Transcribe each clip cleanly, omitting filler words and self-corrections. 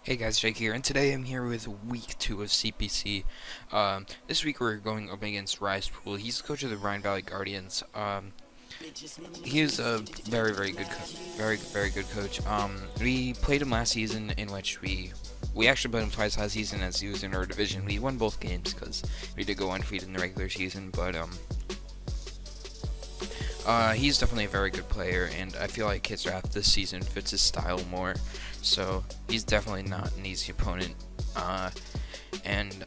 Hey guys, Jake here, and today I'm here with week 2 of CPC. This week we're going up against Pool. He's the coach of the Rhine Valley Guardians. He is a very good, very good coach. We played him last season, in which we actually played him twice last season as he was in our division. We won both games because we did go undefeated in the regular season, but he's definitely a very good player, and I feel like his draft this season fits his style more. So he's definitely not an easy opponent. And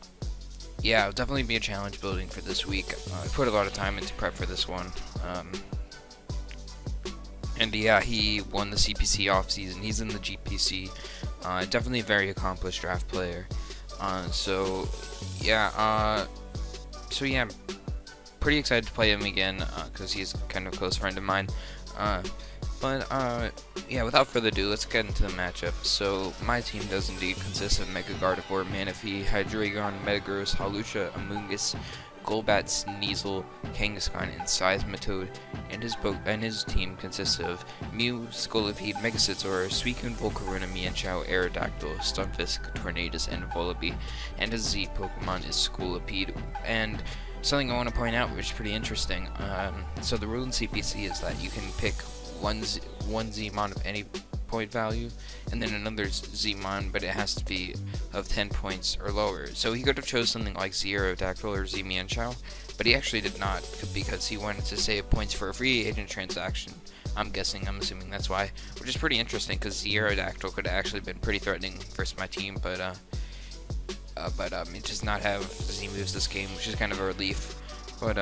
yeah, it'll definitely be a challenge building for this week. I put a lot of time into prep for this one. And yeah, he won the CPC offseason. He's in the GPC. Definitely a very accomplished draft player. So yeah, I'm pretty excited to play him again because he's kind of a close friend of mine. Yeah, without further ado, let's get into the matchup. So, my team does indeed consist of Mega Gardevoir, Manaphy, Hydreigon, Metagross, Hawlucha, Amoonguss, Golbat, Sneasel, Kangaskhan, and Seismitoad, and his team consists of Mew, Scolipede, Megacizor, Suicune, Volcarona, Mienshao, Aerodactyl, Stunfisk, Tornadus, and Volibee, and his Z Pokemon is Scolipede. And something I want to point out, which is pretty interesting, so the rule in CPC is that you can pick one Zmon of any point value, and then another Zmon, but it has to be of 10 points or lower. So he could have chose something like Z Aerodactyl or Z Mienshao, but he actually did not, because he wanted to save points for a free agent transaction. I'm assuming that's why, which is pretty interesting, because Z Aerodactyl could have actually been pretty threatening versus my team, but it does not have Z moves this game, which is kind of a relief. But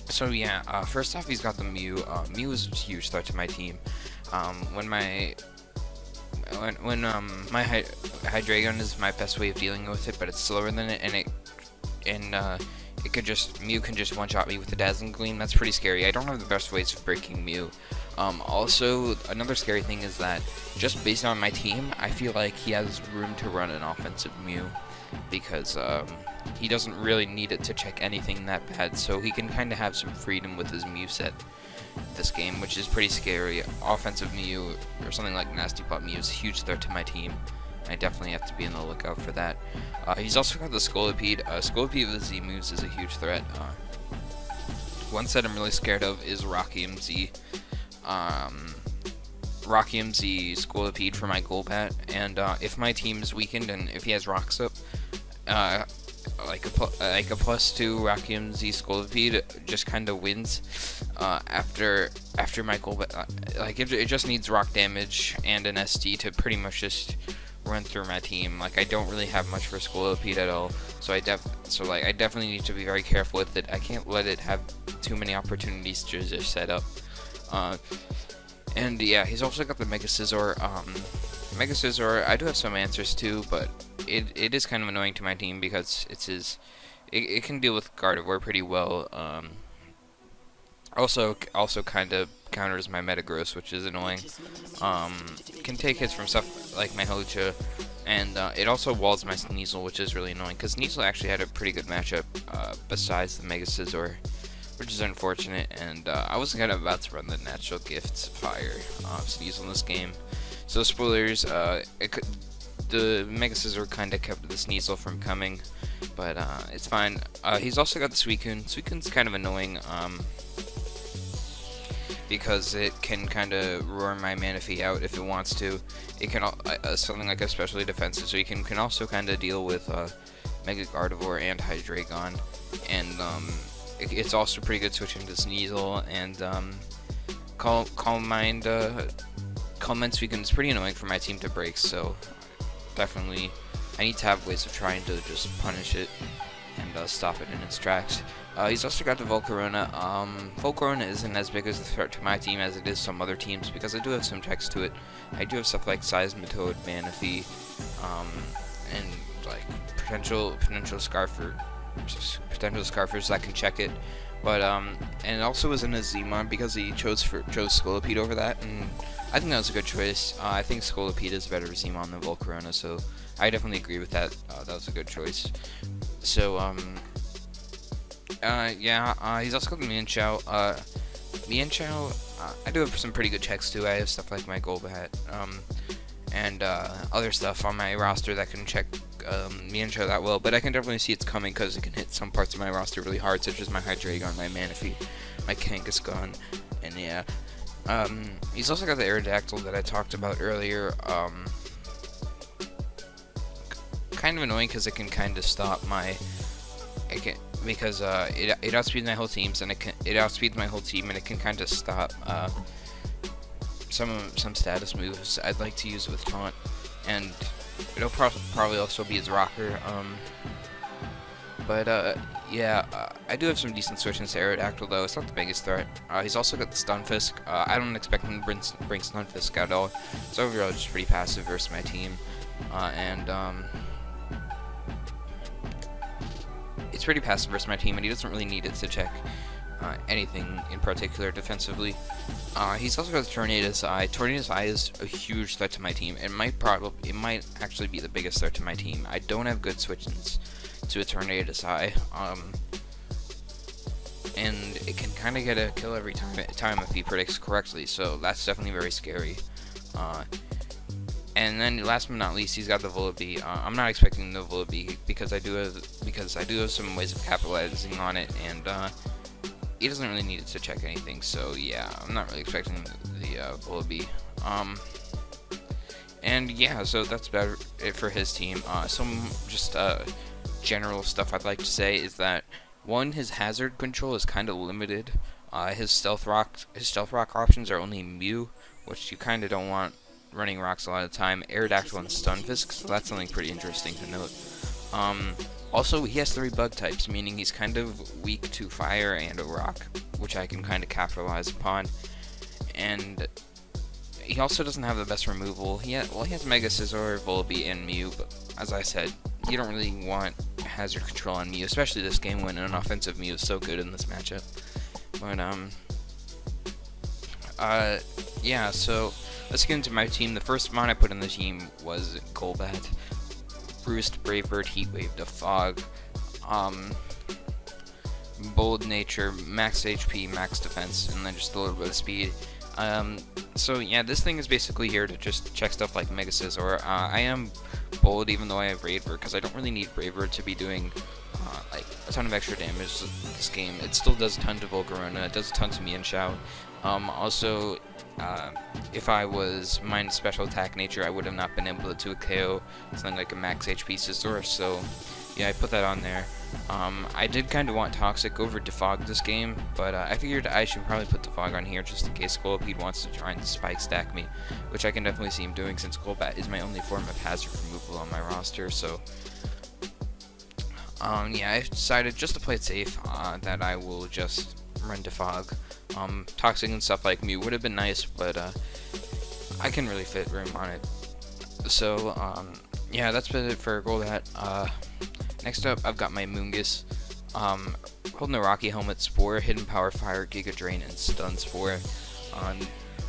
so yeah, first off, he's got the Mew. Mew is a huge threat to my team. When my Hydreigon is my best way of dealing with it, but it's slower than it, Mew can just one-shot me with the Dazzling Gleam. That's pretty scary. I don't have the best ways of breaking Mew. Also, another scary thing is that just based on my team, I feel like he has room to run an offensive Mew, because he doesn't really need it to check anything that bad, so he can kind of have some freedom with his Mew set this game, which is pretty scary. Offensive Mew, or something like Nasty Plot Mew, is a huge threat to my team. I definitely have to be on the lookout for that. He's also got the Scolipede. Scolipede with Z moves is a huge threat. One set I'm really scared of is Rocky Z Scolipede for my Golbat, and if my team is weakened and if he has rocks up, like a +2 Rocky Z Scolipede just kind of wins after my Golbat. Like it just needs rock damage and an SD to pretty much just run through my team. Like I don't really have much for Scolipede at all, so I definitely need to be very careful with it. I can't let it have too many opportunities to just set up. And yeah, he's also got the Mega Scizor. Mega Scizor, I do have some answers to, but it is kind of annoying to my team because it can deal with Gardevoir pretty well. Also kind of counters my Metagross, which is annoying. Can take hits from stuff like my Hawlucha, and it also walls my Sneasel, which is really annoying, because Sneasel actually had a pretty good matchup besides the Mega Scizor, which is unfortunate, and I was kind of about to run the Natural Gifts Fire Sneasel in this game. So spoilers, the Mega Scizor kind of kept the Sneasel from coming, but it's fine. He's also got the Suicune. Suicune's kind of annoying, because it can kind of roar my Manaphy out if it wants to. It can something like especially defensive, so you can also kind of deal with Mega Gardevoir and Hydreigon, and it's also pretty good switching to Sneasel, and Calm Mind Suicune is pretty annoying for my team to break, so definitely I need to have ways of trying to just punish it and stop it in its tracks. He's also got the Volcarona. Volcarona isn't as big as a threat to my team as it is some other teams, because I do have some checks to it. I do have stuff like Seismitoad, Manaphy, and like potential Scarfers that can check it. But and it also was in a Zmon because he chose Scolipede over that, and I think that was a good choice. I think Scolipede is a better Zmon than Volcarona, so I definitely agree with that. That was a good choice. So yeah, he's also got the Mienshao. Mienshao, I do have some pretty good checks too. I have stuff like my Golbat, and other stuff on my roster that can check me and show that well, but I can definitely see it's coming because it can hit some parts of my roster really hard, such as my Hydreigon, my Manaphy, my Kangaskhan, and yeah. He's also got the Aerodactyl that I talked about earlier. Kind of annoying because it can kind of stop my, because it outspeeds my whole teams, and it outspeeds my whole team, and it can kind of stop some status moves I'd like to use with Taunt, and it'll probably also be his Rocker. Yeah, I do have some decent switches to Aerodactyl, though. It's not the biggest threat. He's also got the Stunfisk. I don't expect him to bring Stunfisk at all. It's overall just pretty passive versus my team. It's pretty passive versus my team, and he doesn't really need it to check anything in particular defensively. He's also got the Tornado's Eye. Tornado's Eye is a huge threat to my team. It might actually be the biggest threat to my team. I don't have good switch-ins to a Tornado's Eye, and it can kind of get a kill every time if he predicts correctly. So that's definitely very scary. And then last but not least, he's got the Vullaby. I'm not expecting the Vullaby because I do have some ways of capitalizing on it, and he doesn't really need it to check anything. So yeah, I'm not really expecting the Vullaby. And yeah, so that's about it for his team. Some just general stuff I'd like to say is that one, his hazard control is kind of limited. His stealth rock options are only Mew, which you kind of don't want running rocks a lot of the time, Aerodactyl, and Stunfisk, so that's something pretty interesting to note. Also, he has 3 bug types, meaning he's kind of weak to fire and a rock, which I can kind of capitalize upon. And he also doesn't have the best removal. He has Mega Scizor, Vullaby, and Mew, but as I said, you don't really want hazard control on Mew, especially this game when an offensive Mew is so good in this matchup. But, yeah, so let's get into my team. The first mon I put in the team was Golbat, Roost, Brave Bird, Heat Wave, Defog, Bold Nature, Max HP, Max Defense, and then just a little bit of speed. So yeah, this thing is basically here to just check stuff like Mega Scizor. I am Bold even though I have Brave Bird, because I don't really need Brave Bird to be doing like a ton of extra damage this game. It still does a ton to Volcarona, it does a ton to Mienshao. Also, if I was minus special attack nature, I would have not been able to KO something like a max HP Scizor, so yeah, I put that on there. I did kind of want Toxic over Defog this game, but I figured I should probably put Defog on here just in case Scolipede wants to try and spike stack me, which I can definitely see him doing since Golbat is my only form of hazard removal on my roster, so yeah, I decided just to play it safe, that I will just run Defog. Toxic and stuff like Mew would have been nice, but I can really fit room on it. So yeah, that's been it for Golbat. Next up, I've got my Moongus, holding the Rocky Helmet, Spore, Hidden Power, Fire, Giga Drain, and Stun Spore.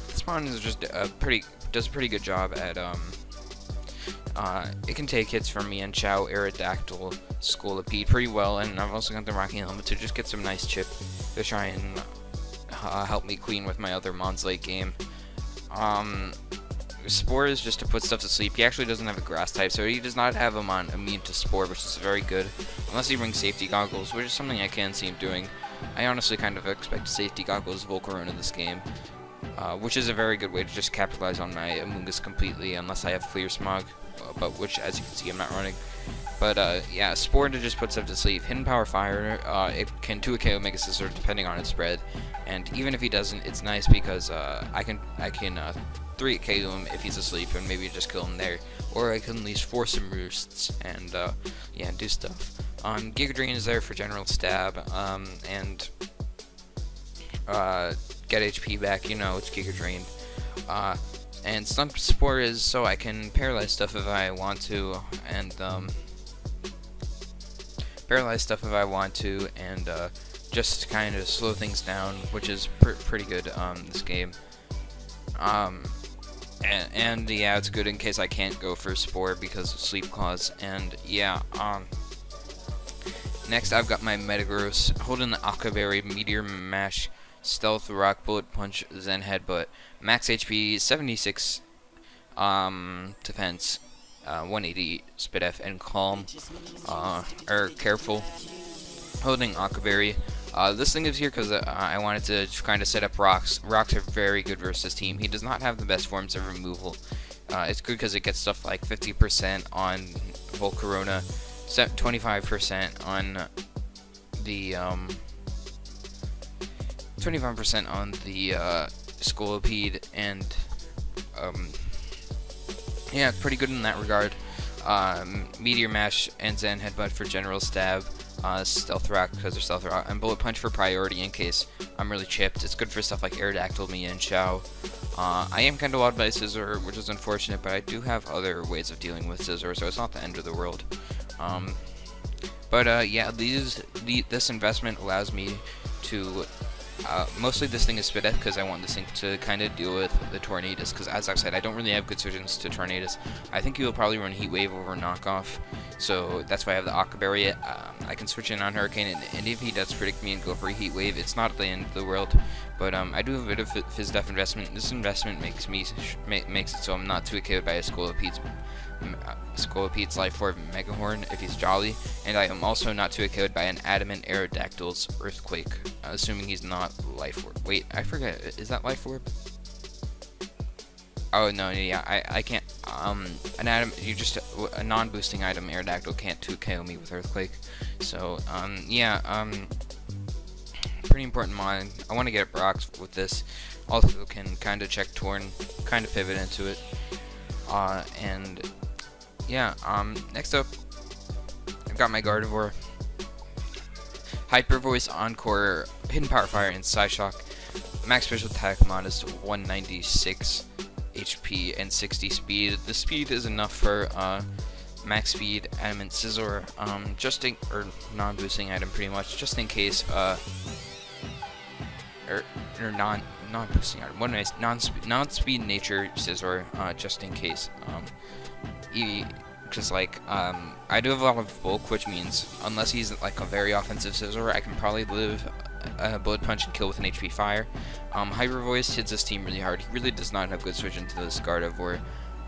This mon is just does a pretty good job at it can take hits from Mienshao, Aerodactyl, Scolipede pretty well, and I've also got the Rocky Helmet to just get some nice chip to try and help me clean with my other mons late game. Spore is just to put stuff to sleep. He actually doesn't have a grass type, so he does not have him on immune to Spore, which is very good. Unless he brings safety goggles, which is something I can see him doing. I honestly kind of expect safety goggles Volcarona this game, which is a very good way to just capitalize on my Amoonguss completely, unless I have Clear Smog, but which, as you can see, I'm not running. But yeah, Spore to just put stuff to sleep. Hidden Power Fire, it can 2 KO Mega Scizor depending on its spread, and even if he doesn't, it's nice because I can 3 KO him if he's asleep and maybe just kill him there, or I can at least force some roosts and yeah, do stuff. Giga Drain is there for general stab and get HP back. You know, it's Giga Drain. And Stun Spore is so I can paralyze stuff if I want to, and just kind of slow things down, which is pretty good this game. And yeah, it's good in case I can't go for Spore because of Sleep Claws. And yeah, next I've got my Metagross, holding the Akaberry, Meteor Mash, Stealth Rock, Bullet Punch, Zen Headbutt, max HP 76, Defense, 180, Spit F, and Calm, or Careful. Holding Akaberry. This thing is here because I wanted to kind of set up Rocks. Rocks are very good versus this team. He does not have the best forms of removal. It's good because it gets stuff like 50% on Volcarona, 25% on the 25% on the Scolipede, and yeah, it's pretty good in that regard. Meteor Mash and Zen Headbutt for General Stab. Stealth Rock because they're Stealth Rock, and Bullet Punch for priority in case I'm really chipped. It's good for stuff like Aerodactyl, me, and Xiao. I am kind of wowed by Scizor, which is unfortunate, but I do have other ways of dealing with Scizor, so it's not the end of the world. Yeah, this investment allows me to mostly this thing is Spit F because I want this thing to kind of deal with the Tornadus, because as I said, I don't really have good switch-ins to Tornadus. I think he will probably run Heat Wave over Knockoff, so that's why I have the Akaberry. I can switch in on Hurricane, and if he does predict me and go for a Heat Wave, it's not the end of the world. But I do have a bit of Fizz Def investment. This investment makes it so I'm not too KO'd by a Scoliped's Life Orb Megahorn if he's Jolly, and I am also not too KO'd by an Adamant Aerodactyl's Earthquake, assuming he's not Life Orb. Wait, I forget, is that Life Orb? Oh no, yeah, I can't. A non-boosting item Aerodactyl can't 2KO me with Earthquake. So pretty important mod. I want to get rocks with this. Also can kind of check Torn, kind of pivot into it. Next up, I've got my Gardevoir, Hyper Voice, Encore, Hidden Power Fire, and Psyshock. Max Special Attack mod is 196 HP and 60 speed. The speed is enough for max speed, Adamant Scizor, or non-boosting item pretty much, just in case, non-boosting item. What nice non-speed nature Scizor, just in case. Because I do have a lot of bulk, which means unless he's like a very offensive Scizor, I can probably live a Bullet Punch and kill with an HP Fire. Hyper Voice hits this team really hard. He really does not have good switch into this Gardevoir.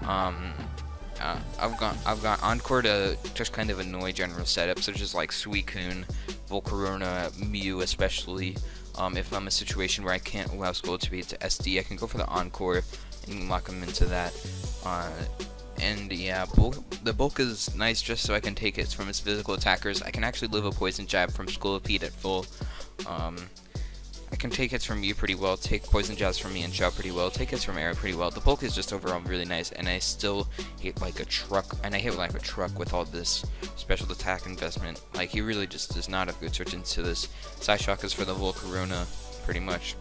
I've got Encore to just kind of annoy general setups, such as like Suicune, Volcarona, Mew especially. If I'm in a situation where I can't allow Scolipede to SD, I can go for the Encore and lock him into that. And yeah, the bulk is nice just so I can take hits from his physical attackers. I can actually live a Poison Jab from Scolipede at full. I can take hits from Mew pretty well, take Poison Jabs from me and Xiao pretty well, take hits from Air pretty well. The bulk is just overall really nice, and I still hit like a truck, with all this special attack investment. Like, he really just does not have good switch into this. Psyshock is for the Volcarona, pretty much.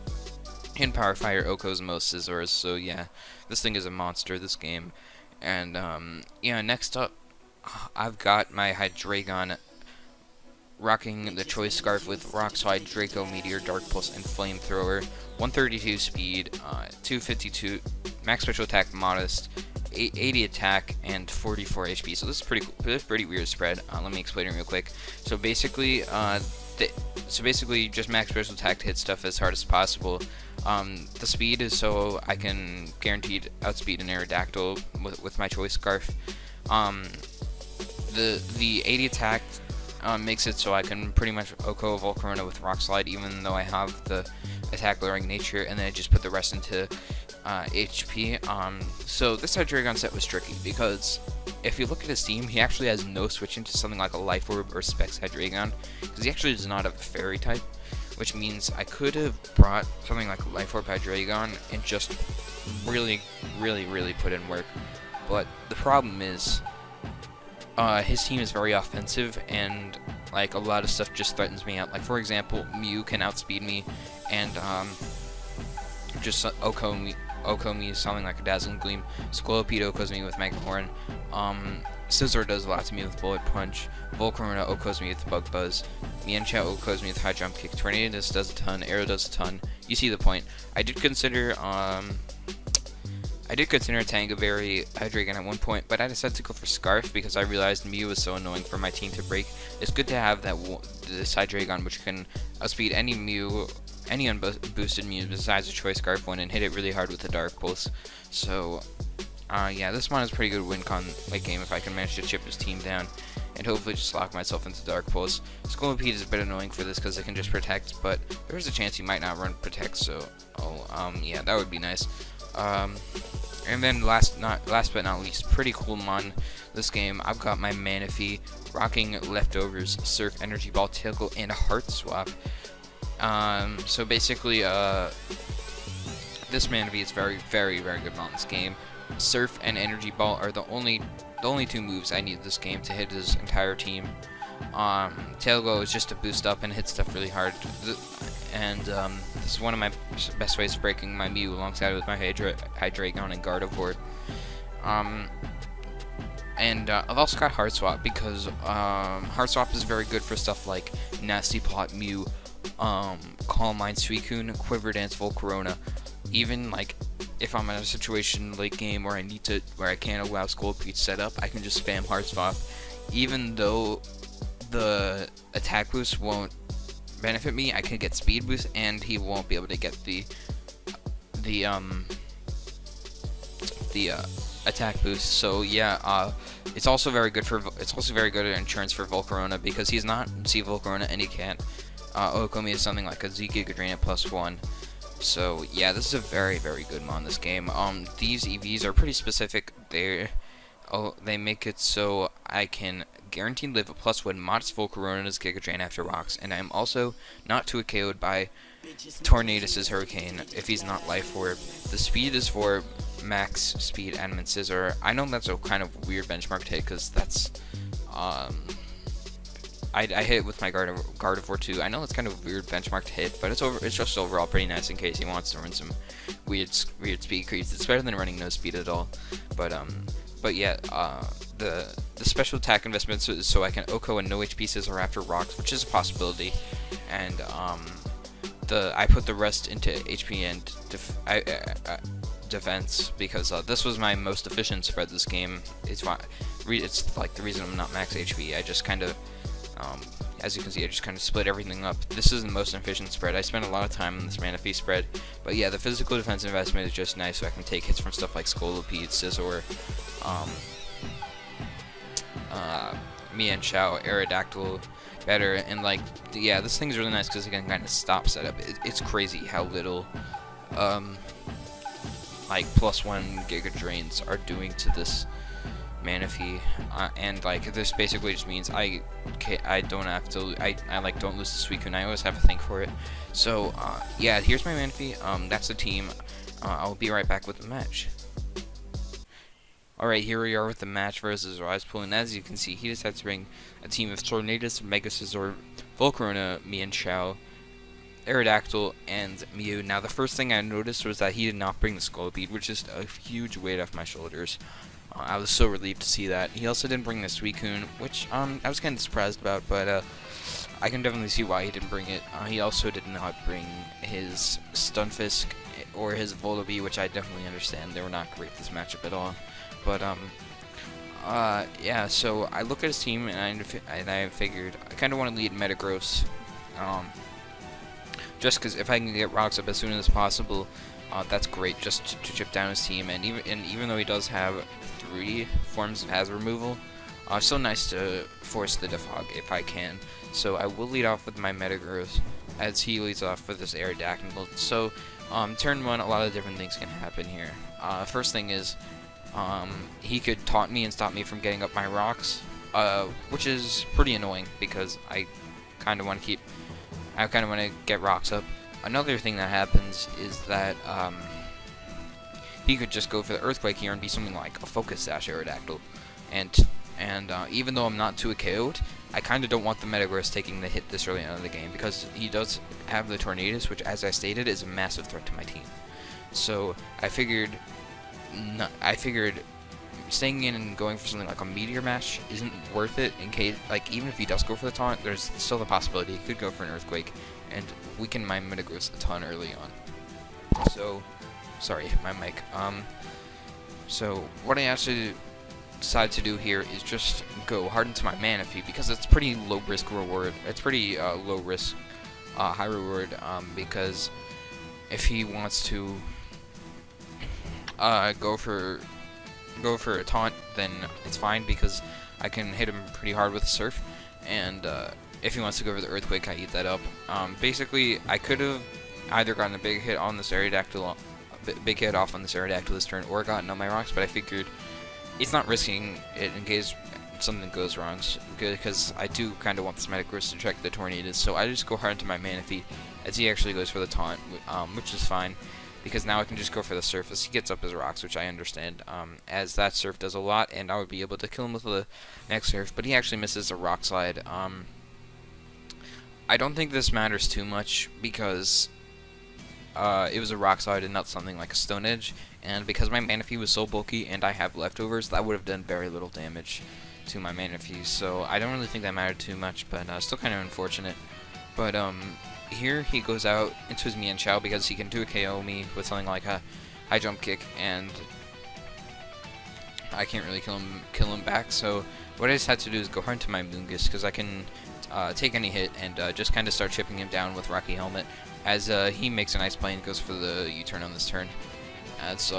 And Power Fire Oko's most Scizors, so yeah, this thing is a monster, this game. And next up, I've got my Hydreigon rocking the Choice Scarf with Rock Slide, Draco, Meteor, Dark Pulse, and Flamethrower. 132 speed, 252 max special attack, modest, 80 attack, and 44 HP. So this is pretty cool. This is pretty weird spread. Let me explain it real quick. So basically, just max special attack to hit stuff as hard as possible. The speed is so I can guaranteed outspeed an Aerodactyl with my Choice Scarf. The 80 attack makes it so I can pretty much Oko Volcarona with Rock Slide, even though I have the attack lowering nature, and then I just put the rest into HP. So this Hydreigon set was tricky because if you look at his team, he actually has no switch into something like a Life Orb or Specs Hydreigon, because he actually does not have a Fairy type, which means I could have brought something like a Life Orb Hydreigon and just really put in work. But the problem is, his team is very offensive, and like a lot of stuff just threatens me out. Like, for example, Mew can outspeed me, and just Oko me something like a Dazzling Gleam. Scolipede Okos me with Megahorn. Scizor does a lot to me with Bullet Punch. Volcarona Okos me with Bug Buzz. Mienshao Okos me with High Jump Kick. Tornadus does a ton. Arrow does a ton. You see the point. I did consider Tangaberry Hydreigon at one point, but I decided to go for Scarf because I realized Mew was so annoying for my team to break. It's good to have this Hydreigon which can outspeed any Mew, any unboosted Mew besides a Choice Scarf one, and hit it really hard with the Dark Pulse. So Yeah, this one is pretty good win con late game if I can manage to chip his team down and hopefully just lock myself into Dark Pulse. Scolipede is a bit annoying for this because it can just protect, but there's a chance he might not run protect, so yeah, that would be nice. And then last but not least, pretty cool mon this game. I've got my Manaphy rocking Leftovers, Surf, Energy Ball, Tickle, and Heart Swap. So basically, this Manaphy is very, very, very good mon this game. Surf and Energy Ball are the only two moves I need this game to hit his entire team. Tailglow is just to boost up and hit stuff really hard. This is one of my best ways of breaking my Mew alongside with my Hydreigon and Gardevoir. I've also got Heart Swap because Heart Swap is very good for stuff like Nasty Plot, Mew, Calm Mind, Suicune, Quiver Dance, Volcarona. Even like if I'm in a situation late game where I can't allow Scolipede set up, I can just spam Heart Swap, even though the attack boost won't benefit me. I can get speed boost, and he won't be able to get the attack boost. So yeah, it's also very good at insurance for Volcarona because he's not C Volcarona and he can't Okomi is something like a Z Giga Drain at +1. So yeah, this is a very, very good mon this game. These EVs are pretty specific. They make it so I can guaranteed live a +1 modest Volcarona's Giga Drain after rocks, and I'm also not too KO'd by Tornadus' Hurricane if he's not Life Orb. The speed is for max speed Adamant Scissor. I know that's a kind of weird benchmark to hit because that's I hit it with my Gardevoir too. I know it's kind of a weird benchmark to hit, but it's just overall pretty nice in case he wants to run some weird speed creeps. It's better than running no speed at all. But yeah, the special attack investments is so I can OHKO and no HP Scissor after rocks, which is a possibility. And I put the rest into HP and defense because this was my most efficient spread this game. It's like the reason I'm not max HP. I just kind of as you can see, I just kind of split everything up. This is the most efficient spread. I spent a lot of time on this Manaphy spread, but yeah, the physical defense investment is just nice, so I can take hits from stuff like Scolipede, Scizor, Mienshao, Aerodactyl better, and like, yeah, this thing's really nice because it can kind of stop setup. It's crazy how little, like, +1 Giga Drains are doing to this Manaphy, and like this basically just means I don't have to don't lose the Suicune. I always have a thing for it. So yeah, here's my Manaphy. That's the team. I'll be right back with the match. Alright, here we are with the match versus Rise Pool, and as you can see, he decided to bring a team of Tornadus, Mega Scizor, Volcarona, Mienshao, Aerodactyl, and Mew. Now the first thing I noticed was that he did not bring the Scolipede, which is a huge weight off my shoulders. I was so relieved to see that. He also didn't bring the Suicune, which I was kind of surprised about, but I can definitely see why he didn't bring it. He also did not bring his Stunfisk or his Volibee, which I definitely understand. They were not great this matchup at all. But yeah, so I look at his team and I figured I kind of want to lead Metagross, just because if I can get rocks up as soon as possible, that's great, just to chip down his team. And even though he does have 3 forms of hazard removal, it's so nice to force the Defog if I can. So I will lead off with my Metagross as he leads off with this Aerodactyl. So turn 1, a lot of different things can happen here. First thing is he could taunt me and stop me from getting up my rocks, which is pretty annoying because I kind of want to get rocks up. Another thing that happens is that he could just go for the Earthquake here and be something like a Focus Sash Aerodactyl, and even though I'm not too KO'd, I kind of don't want the Metagross taking the hit this early on in the game because he does have the Tornadus, which, as I stated, is a massive threat to my team. So I figured staying in and going for something like a Meteor Mash isn't worth it in case, like, even if he does go for the taunt, there's still the possibility he could go for an Earthquake and weaken my Metagross a ton early on. So, sorry, hit my mic. So what I actually decided to do here is just go hard into my Manaphy because it's pretty low risk reward. It's pretty low risk, high reward, because if he wants to go for go for a taunt, then it's fine because I can hit him pretty hard with Surf, and if he wants to go for the Earthquake, I eat that up. Basically, I could have either gotten a big hit on the Pterodactyl, big hit off on the Pterodactyl this turn, or gotten on my rocks, but I figured it's not risking it in case something goes wrong, because I do kind of want this Metagross to check the Tornadus, so I just go hard into my Manaphy as he actually goes for the taunt, which is fine, because now I can just go for the Surface. He gets up his rocks, which I understand, as that Surf does a lot, and I would be able to kill him with the next Surf, but he actually misses a Rock Slide. I don't think this matters too much, because it was a Rock Slide and not something like a Stone Edge, and because my Manaphy was so bulky and I have leftovers, that would have done very little damage to my Manaphy, so I don't really think that mattered too much, but still kind of unfortunate. But here he goes out into his Mienshao because he can 2KO me with something like a high jump kick, and I can't really kill him back. So what I just had to do is go hard into my Moongus because I can take any hit and just kind of start chipping him down with Rocky Helmet as he makes a nice play and goes for the U-turn on this turn. As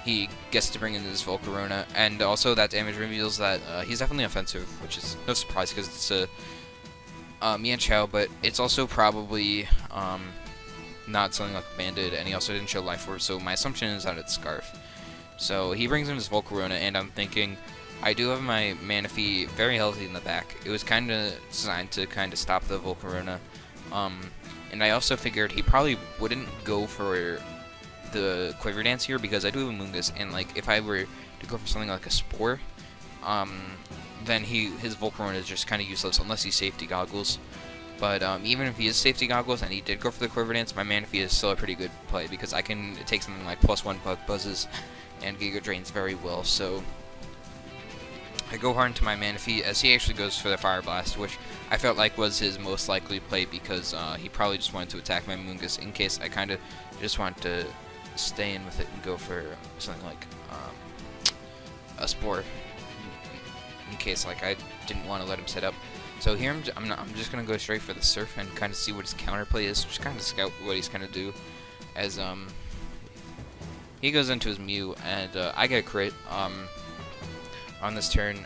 he gets to bring in his Volcarona, and also that damage reveals that he's definitely offensive, which is no surprise because it's a Mienshao, but it's also probably not something like a Bandit, and he also didn't show Life Orb, so my assumption is that it's Scarf. So he brings in his Volcarona, and I'm thinking, I do have my Manaphy very healthy in the back. It was kind of designed to kind of stop the Volcarona, and I also figured he probably wouldn't go for the Quiver Dance here because I do have a Moongus, and like if I were to go for something like a Spore, then his Volcarona is just kind of useless unless he safety goggles. But even if he is safety goggles and he did go for the Quiver Dance, my Manaphy is still a pretty good play because I can take something like +1 Bug Buzzes and Giga Drains very well. So I go hard into my Manaphy as he actually goes for the Fire Blast, which I felt like was his most likely play because he probably just wanted to attack my Moongus in case I kind of just want to stay in with it and go for something like a Spore in case like I didn't want to let him set up. So here I'm just gonna go straight for the Surf and kind of see what his counterplay is, just kind of scout what he's gonna do. As he goes into his Mew and I get a crit on this turn.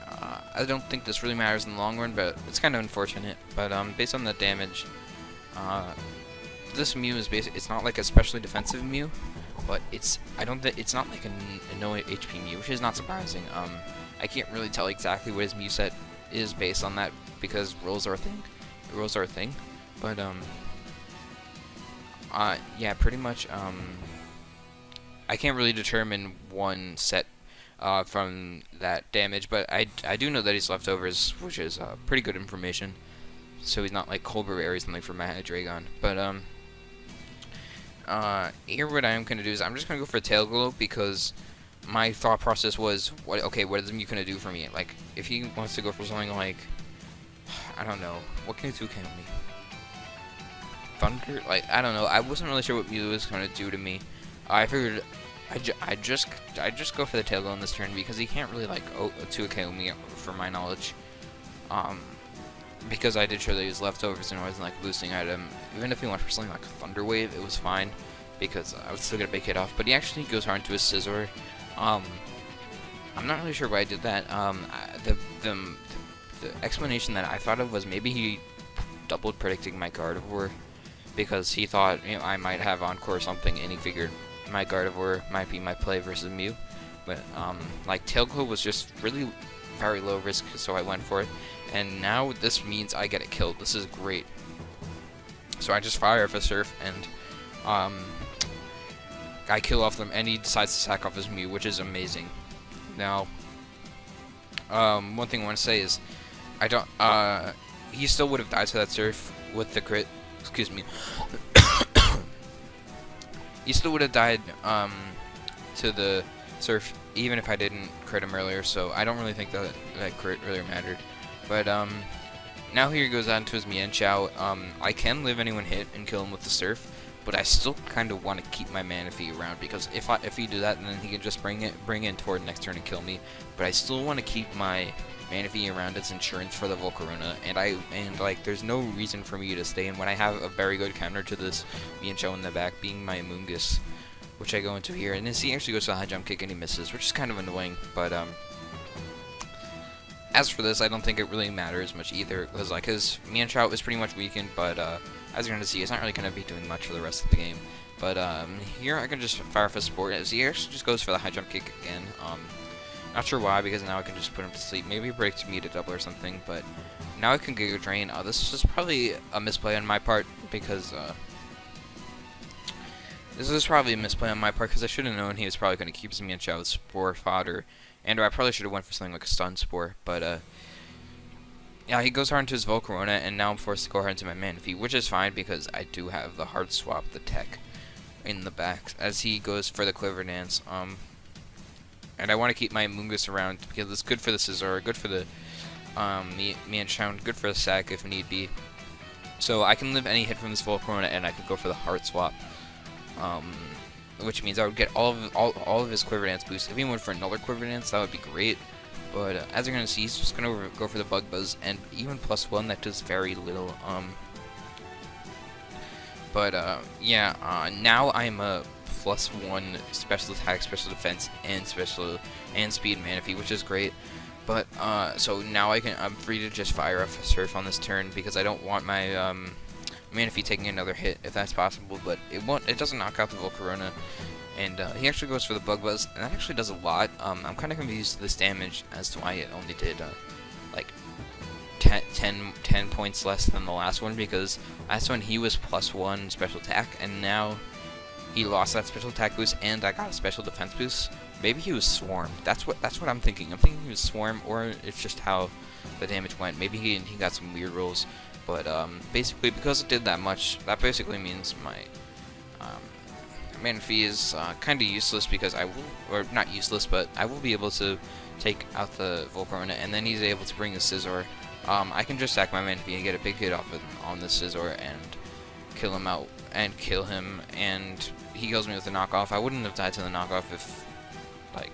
I don't think this really matters in the long run, but it's kind of unfortunate. But based on the damage, this Mew is it's not like a especially defensive Mew, but it's not like a no HP Mew, which is not surprising. I can't really tell exactly what his Mew set is based on that because rolls are a thing. Rolls are a thing, but yeah, pretty much I can't really determine one set from that damage, but I do know that he's leftovers, which is pretty good information. So he's not like Colbert or something for my Dragon, but here what I am going to do is I'm just going to go for a Tail Glow because my thought process was, what is the Mew going to do for me? Like, if he wants to go for something like, I don't know, what can he 2K me? Thunder? Like, I don't know, I wasn't really sure what Mew was going to do to me. I figured I just go for the Tail Glow on this turn because he can't really like 2KO me for my knowledge. Because I did show that he was leftovers and it wasn't like a boosting item. Even if he went for something like a Thunder Wave, it was fine because I would still get a big hit off. But he actually goes hard into his Scizor. I'm not really sure why I did that. The explanation that I thought of was maybe he doubled predicting my Gardevoir because he thought, you know, I might have Encore or something, and he figured my Gardevoir might be my play versus Mew. But like Tail Glow was just really very low risk, so I went for it. And now this means I get it killed. This is great. So I just fire off a Surf and I kill off them, and he decides to sack off his Mew, which is amazing. Now, one thing I want to say is, I don't. He still would have died to that Surf with the crit. Excuse me. He still would have died to the Surf even if I didn't crit him earlier. So I don't really think that crit really mattered. But now here he goes out into his Mienshao. I can live anyone hit and kill him with the Surf, but I still kind of want to keep my Manaphy around because if he do that, then he can just bring in toward next turn and kill me. But I still want to keep my Manaphy around as insurance for the Volcarona, and like there's no reason for me to stay in when I have a very good counter to this Mienshao in the back, being my Amoonguss. which I go into here, and he actually goes to a high jump kick and he misses, which is kind of annoying, but as for this, I don't think it really matters much either, because like his Mian Chao is pretty much weakened, but as you're going to see, it's not really going to be doing much for the rest of the game. But here I can just fire off a support, as he actually just goes for the high jump kick again. Not sure why, because now I can just put him to sleep. Maybe break to me to double or something, but now I can Giga Drain. This is probably a misplay on my part, because I should have known he was probably going to keep his Mian Chao with Spore fodder, and I probably should have went for something like a Stun Spore, but yeah, he goes hard into his Volcarona, and now I'm forced to go hard into my Manaphy, which is fine because I do have the hard swap, the tech, in the back, as he goes for the Quiver Dance. And I want to keep my Mungus around because it's good for the Scizor, good for the Mian Chao, good for the sack if need be. So I can live any hit from this Volcarona, and I can go for the hard swap. Which means I would get all of his Quiver Dance boosts. If he went for another Quiver Dance, that would be great. But as you're going to see, he's just going to go for the Bug Buzz, and even +1, that does very little. Yeah, now I'm a +1 special attack, special defense, and speed Manaphy, which is great. But so now I'm free to just fire off a Surf on this turn because I don't want my Manaphy taking another hit if that's possible. But it doesn't knock out the Volcarona. And he actually goes for the Bug Buzz, and that actually does a lot. I'm kind of confused to this damage as to why it only did like 10 points less than the last one, because last one he was +1 special attack, and now he lost that special attack boost, and I got a special defense boost. Maybe he was Swarm. That's what I'm thinking. I'm thinking he was Swarm, or it's just how the damage went. Maybe he got some weird rolls, but basically because it did that much, that basically means my Manaphy is kind of useless because or not useless, but I will be able to take out the Volcarona, and then he's able to bring the Scizor. I can just sack my Manaphy and get a big hit off on the Scizor and kill him out, and kill him, and he kills me with the knockoff. I wouldn't have died to the knockoff if, like,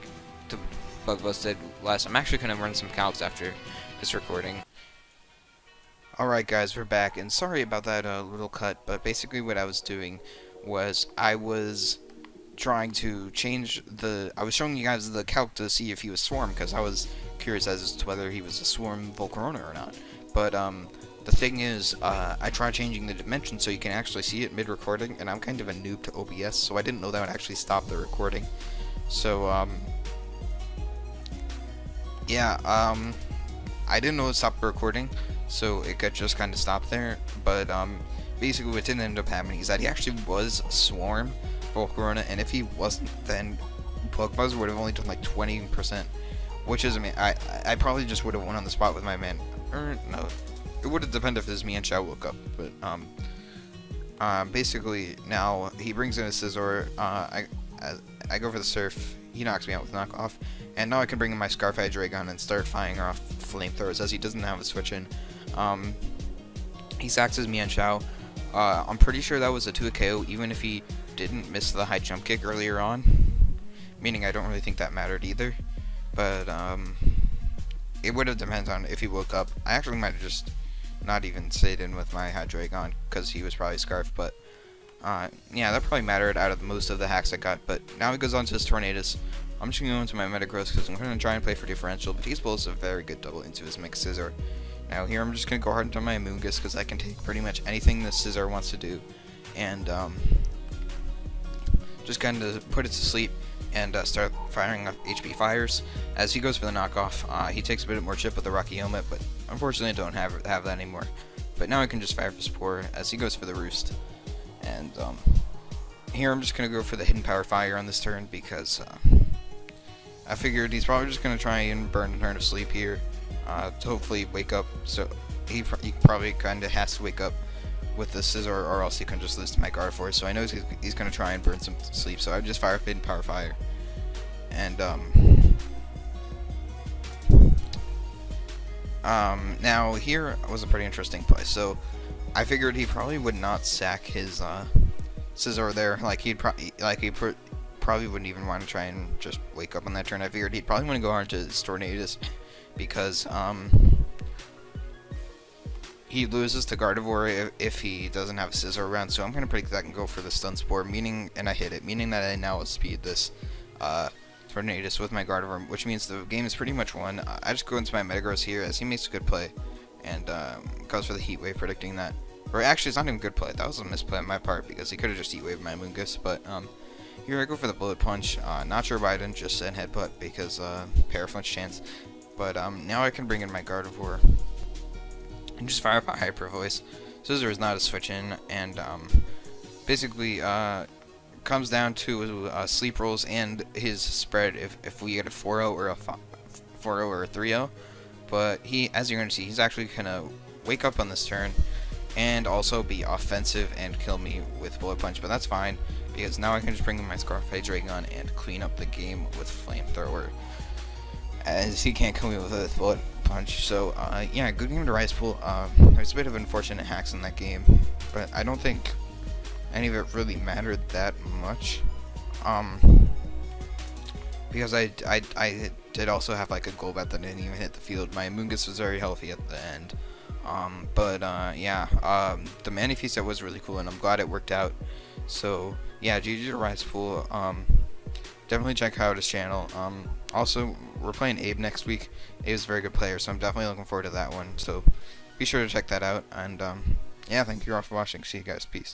the Bug Buzz did less. I'm actually going to run some calcs after this recording. Alright guys, we're back, and sorry about that little cut, but basically what I was doing was I was trying to change I was showing you guys the calc to see if he was Swarm, because I was curious as to whether he was a Swarm Volcarona or not. But the thing is, I tried changing the dimension so you can actually see it mid-recording, and I'm kind of a noob to OBS, so I didn't know that would actually stop the recording. So, yeah, I didn't know it would stop the recording, so it got just kind of stopped there. But basically what didn't end up happening is that he actually was Swarm Volcarona, and if he wasn't, then Bug Buzz would have only done like 20%, which is, I mean, I probably just would have won on the spot with my man, or no, it would have depended if his Mian Chao woke up. But basically now he brings in a Scizor. I go for the Surf, he knocks me out with knockoff, and now I can bring in my Scarf Hydreigon and start firing off flamethrowers, as he doesn't have a switch in. He sacks his Mian Chao. I'm pretty sure that was a 2 KO, even if he didn't miss the high jump kick earlier on, meaning I don't really think that mattered either. But it would have depended on if he woke up. I actually might have just not even stayed in with my Hydreigon because he was probably Scarf, but yeah, that probably mattered out of most of the hacks I got. But now he goes on to his Tornadus. I'm just going to go into my Metagross because I'm going to try and play for differential, but he's pulls a very good double into his Mix Scizor. Now here I'm just going to go hard into my Mungus because I can take pretty much anything the Scizor wants to do, and just kind of put it to sleep and start firing off HP fires. As he goes for the knockoff, he takes a bit more chip with the Rocky Helmet, but unfortunately I don't have that anymore. But now I can just fire for Spore as he goes for the Roost. And here I'm just going to go for the Hidden Power Fire on this turn because I figured he's probably just going to try and burn a turn of sleep here to hopefully wake up. So he probably kind of has to wake up with the Scizor, or else he can just lose to my Gardevoir. So I know he's going to try and burn some sleep, so I just fire Hidden Power Fire. And now here was a pretty interesting play. So I figured he probably would not sack his Scizor there. Like he probably wouldn't even want to try and just wake up on that turn. I figured he'd probably want to go hard to his Tornadus because he loses to Gardevoir if he doesn't have a Scizor around, so I'm going to predict that and go for the Stun Spore, and I hit it, meaning that I now outspeed this Tornadus with my Gardevoir, which means the game is pretty much won. I just go into my Metagross here as he makes a good play, and goes for the Heat Wave, predicting that. Or actually, it's not even a good play. That was a misplay on my part, because he could have just Heat Waved my Amoonguss, but here I go for the Bullet Punch. Not sure why I didn't just send Headbutt, because Paraflinch chance. But now I can bring in my Gardevoir and just fire up a Hyper Voice. Scizor is not a switch in, and basically comes down to sleep rolls and his spread if we get a 4-0 or a 4-0 or a 3-0. But he, as you're going to see, he's actually going to wake up on this turn and also be offensive and kill me with Bullet Punch. But that's fine, because now I can just bring in my Scarf Hydreigon and clean up the game with Flamethrower, as he can't kill me with a Bullet Punch. So yeah, good game to Rise Pool. There's a bit of unfortunate hacks in that game, but I don't think any of it really mattered that much, because I did also have like a Golbat that didn't even hit the field. My Amoonguss was very healthy at the end, but yeah, the Manaphy set was really cool, and I'm glad it worked out. So yeah, GG to Rise Pool. Definitely check out his channel. Also, we're playing Abe next week. Abe's a very good player, so I'm definitely looking forward to that one. So be sure to check that out. And yeah, thank you all for watching. See you guys. Peace.